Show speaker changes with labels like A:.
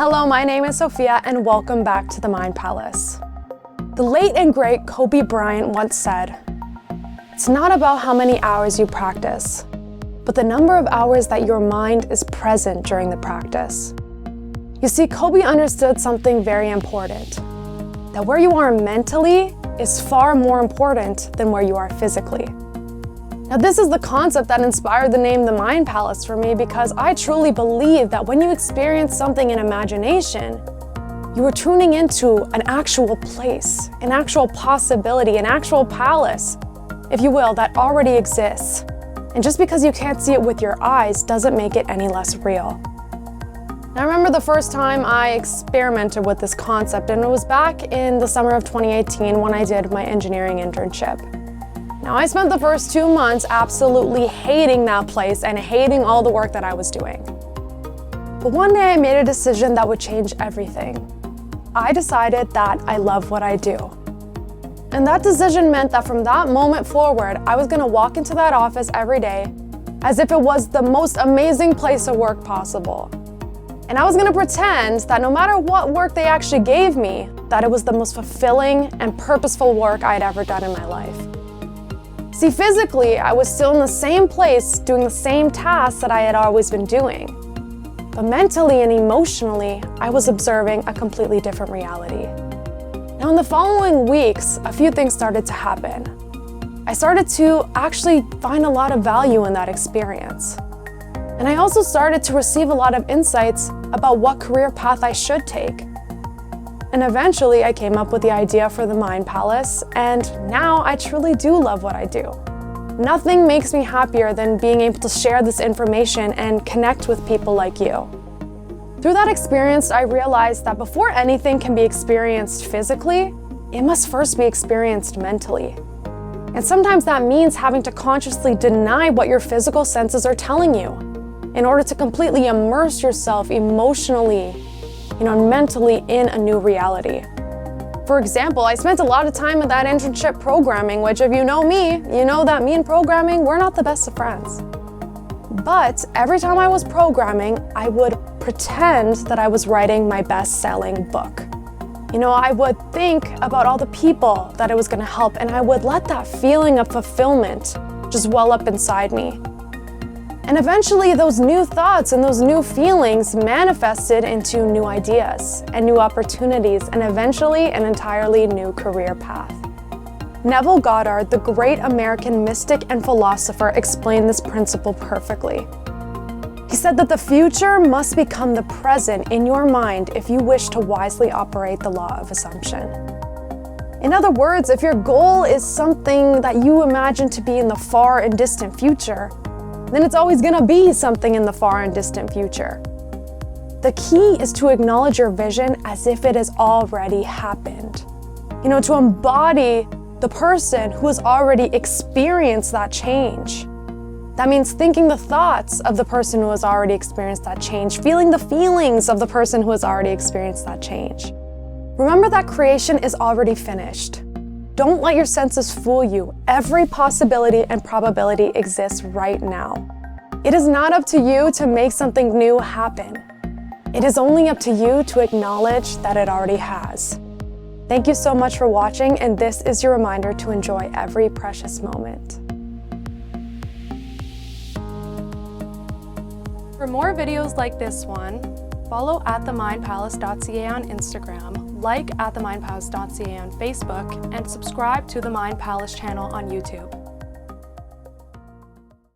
A: Hello, my name is Sophia and welcome back to the Mind Palace. The late and great Kobe Bryant once said, "It's not about how many hours you practice, but the number of hours that your mind is present during the practice." You see, Kobe understood something very important, that where you are mentally is far more important than where you are physically. Now, this is the concept that inspired the name The Mind Palace for me, because I truly believe that when you experience something in imagination, you are tuning into an actual place, an actual possibility, an actual palace, if you will, that already exists. And just because you can't see it with your eyes doesn't make it any less real. Now, I remember the first time I experimented with this concept, and it was back in the summer of 2018 when I did my engineering internship. Now, I spent the first 2 months absolutely hating that place and hating all the work that I was doing. But one day I made a decision that would change everything. I decided that I love what I do. And that decision meant that from that moment forward, I was going to walk into that office every day as if it was the most amazing place of work possible. And I was going to pretend that no matter what work they actually gave me, that it was the most fulfilling and purposeful work I'd ever done in my life. See, physically, I was still in the same place doing the same tasks that I had always been doing. But mentally and emotionally, I was observing a completely different reality. Now, in the following weeks, a few things started to happen. I started to actually find a lot of value in that experience. And I also started to receive a lot of insights about what career path I should take. And eventually I came up with the idea for the Mind Palace, and now I truly do love what I do. Nothing makes me happier than being able to share this information and connect with people like you. Through that experience, I realized that before anything can be experienced physically, it must first be experienced mentally. And sometimes that means having to consciously deny what your physical senses are telling you in order to completely immerse yourself emotionally, and mentally in a new reality. For example, I spent a lot of time in that internship programming, which if you know me, you know that me and programming, we're not the best of friends. But every time I was programming, I would pretend that I was writing my best-selling book. I would think about all the people that I was going to help, and I would let that feeling of fulfillment just well up inside me. And eventually those new thoughts and those new feelings manifested into new ideas and new opportunities, and eventually an entirely new career path. Neville Goddard, the great American mystic and philosopher, explained this principle perfectly. He said that the future must become the present in your mind if you wish to wisely operate the law of assumption. In other words, if your goal is something that you imagine to be in the far and distant future, then it's always going to be something in the far and distant future. The key is to acknowledge your vision as if it has already happened. To embody the person who has already experienced that change. That means thinking the thoughts of the person who has already experienced that change, feeling the feelings of the person who has already experienced that change. Remember that creation is already finished. Don't let your senses fool you. Every possibility and probability exists right now. It is not up to you to make something new happen. It is only up to you to acknowledge that it already has. Thank you so much for watching, and this is your reminder to enjoy every precious moment. For more videos like this one, follow @themindpalace.ca on Instagram, like @themindpalace.ca on Facebook, and subscribe to the Mind Palace channel on YouTube.